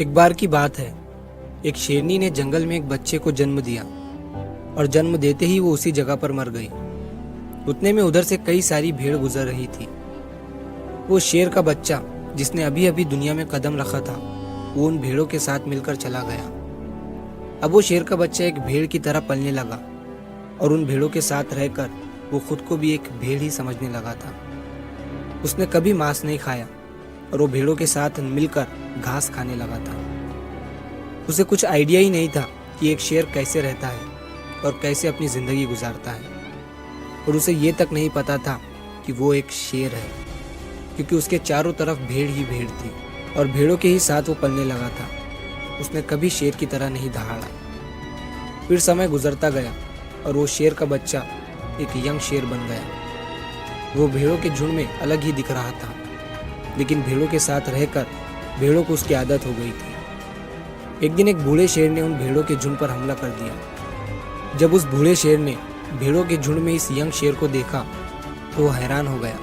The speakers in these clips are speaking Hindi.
एक बार की बात है, एक शेरनी ने जंगल में एक बच्चे को जन्म दिया और जन्म देते ही वो उसी जगह पर मर गई। उतने में उधर से कई सारी भेड़ गुजर रही थी। वो शेर का बच्चा जिसने अभी अभी दुनिया में कदम रखा था, वो उन भेड़ों के साथ मिलकर चला गया। अब वो शेर का बच्चा एक भेड़ की तरह पलने लगा और उन भेड़ों के साथ रहकर वो खुद को भी एक भेड़ ही समझने लगा था। उसने कभी मांस नहीं खाया और वो भेड़ों के साथ मिलकर घास खाने लगा था। उसे कुछ आइडिया ही नहीं था कि एक शेर कैसे रहता है और कैसे अपनी जिंदगी गुजारता है, और उसे ये तक नहीं पता था कि वो एक शेर है, क्योंकि उसके चारों तरफ भेड़ ही भेड़ थी और भेड़ों के ही साथ वो पलने लगा था। उसने कभी शेर की तरह नहीं दहाड़ा। फिर समय गुजरता गया और वो शेर का बच्चा एक यंग शेर बन गया। वो भेड़ों के झुंड में अलग ही दिख रहा था, लेकिन भेड़ों के साथ रहकर भेड़ों को उसकी आदत हो गई थी। एक दिन एक बूढ़े शेर ने उन भेड़ों के झुंड पर हमला कर दिया। जब उस बूढ़े शेर ने भेड़ों के झुंड में इस यंग शेर को देखा तो वो हैरान हो गया।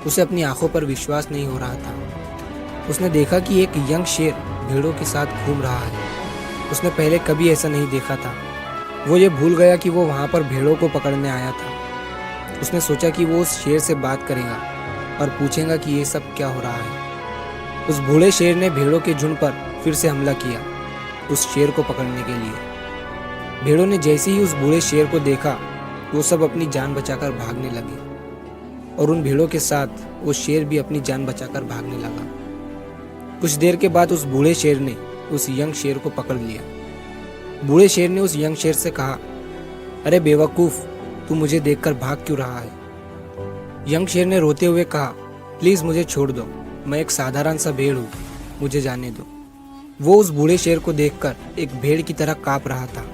उसे अपनी आंखों पर विश्वास नहीं हो रहा था। उसने देखा कि एक यंग शेर भेड़ों के साथ घूम रहा है। उसने पहले कभी ऐसा नहीं देखा था। वो ये भूल गया कि वो वहाँ पर भेड़ों को पकड़ने आया था। उसने सोचा कि वो उस शेर से बात करेगा और पूछेगा कि ये सब क्या हो रहा है। उस बूढ़े शेर ने भेड़ों के झुंड पर फिर से हमला किया उस शेर को पकड़ने के लिए। भेड़ों ने जैसे ही उस बूढ़े शेर को देखा, वो सब अपनी जान बचाकर भागने लगे और उन भेड़ों के साथ वो शेर भी अपनी जान बचाकर भागने लगा। कुछ देर के बाद उस बूढ़े शेर ने उस यंग शेर को पकड़ लिया। बूढ़े शेर ने उस यंग शेर से कहा, अरे बेवकूफ, तू मुझे देखकर भाग क्यों रहा है? यंग शेर ने रोते हुए कहा, प्लीज मुझे छोड़ दो, मैं एक साधारण सा भेड़ हूँ, मुझे जाने दो। वो उस बूढ़े शेर को देखकर एक भेड़ की तरह कांप रहा था।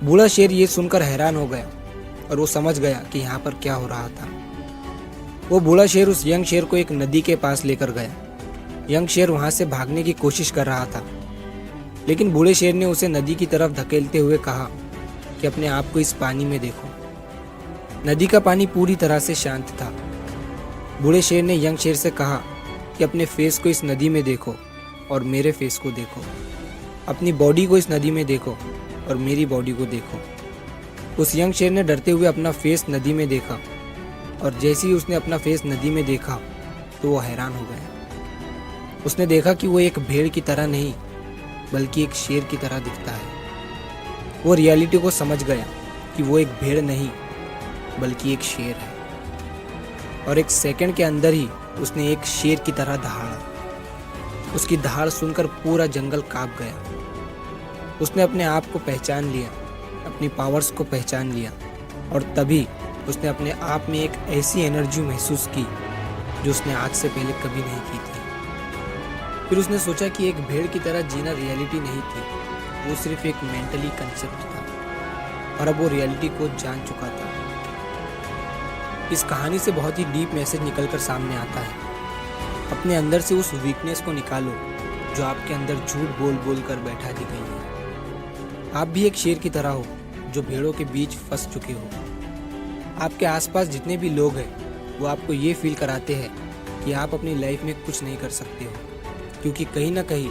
बूढ़ा शेर ये सुनकर हैरान हो गया और वो समझ गया कि यहाँ पर क्या हो रहा था। वो बूढ़ा शेर उस यंग शेर को एक नदी के पास लेकर गया। यंग शेर वहां से भागने की कोशिश कर रहा था, लेकिन बूढ़े शेर ने उसे नदी की तरफ धकेलते हुए कहा कि अपने आप को इस पानी में देखो। नदी का पानी पूरी तरह से शांत था। बूढ़े शेर ने यंग शेर से कहा कि अपने फेस को इस नदी में देखो और मेरे फेस को देखो, अपनी बॉडी को इस नदी में देखो और मेरी बॉडी को देखो। उस यंग शेर ने डरते हुए अपना फेस नदी में देखा और जैसे ही उसने अपना फेस नदी में देखा तो वो हैरान हो गया। उसने देखा कि वो एक भेड़ की तरह नहीं बल्कि एक शेर की तरह दिखता है। वो रियलिटी को समझ गया कि वो एक भेड़ नहीं बल्कि एक शेर है, और एक सेकंड के अंदर ही उसने एक शेर की तरह दहाड़ा। उसकी दहाड़ सुनकर पूरा जंगल कांप गया। उसने अपने आप को पहचान लिया, अपनी पावर्स को पहचान लिया, और तभी उसने अपने आप में एक ऐसी एनर्जी महसूस की जो उसने आज से पहले कभी नहीं की थी। फिर उसने सोचा कि एक भेड़ की तरह जीना रियलिटी नहीं थी, वो सिर्फ एक मेंटली कंसेप्ट था, और अब वो रियलिटी को जान चुका था। इस कहानी से बहुत ही डीप मैसेज निकलकर सामने आता है। अपने अंदर से उस वीकनेस को निकालो जो आपके अंदर झूठ बोल बोल कर बैठा दी गई है। आप भी एक शेर की तरह हो जो भेड़ों के बीच फंस चुके हो। आपके आसपास जितने भी लोग हैं वो आपको ये फील कराते हैं कि आप अपनी लाइफ में कुछ नहीं कर सकते हो, क्योंकि कहीं ना कहीं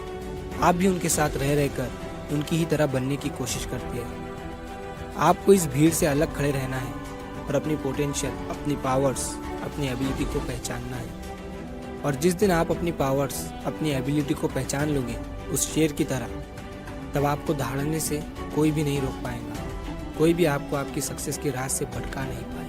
आप भी उनके साथ रह रहकर उनकी ही तरह बनने की कोशिश करते हैं। आपको इस भीड़ से अलग खड़े रहना है और अपनी पोटेंशियल, अपनी पावर्स, अपनी एबिलिटी को पहचानना है। और जिस दिन आप अपनी पावर्स, अपनी एबिलिटी को पहचान लोगे उस शेर की तरह, तब आपको दहाड़ने से कोई भी नहीं रोक पाएगा। कोई भी आपको आपकी सक्सेस के राह से भटका नहीं पाएगा।